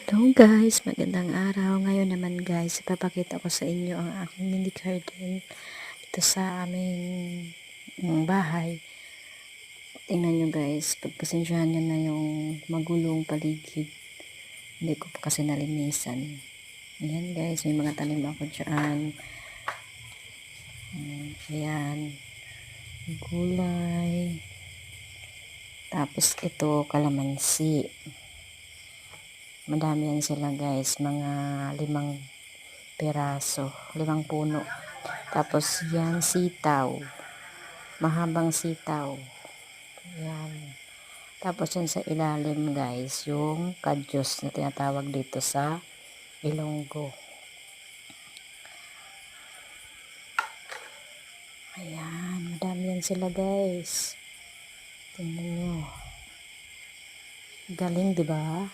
Hello guys, magandang araw. Ngayon naman guys, ipapakita ko sa inyo ang aking mini garden dito sa aming bahay. Tingnan nyo guys, pagpasensyahan nyo na yung magulong paligid. Hindi ko pa kasi nalinisan. Ayan guys, may mga tanim ako dyan. Ayan, gulay. Tapos ito, kalamansi. Madami yan sila guys, mga 5 piraso, 5 puno. Tapos yan sitaw, mahabang sitaw. Yan. Tapos yan sa ilalim guys, yung kadyos na tinatawag dito sa Ilonggo. Ayan, madami yan sila guys. Tingnan nyo. Galing, 'di ba?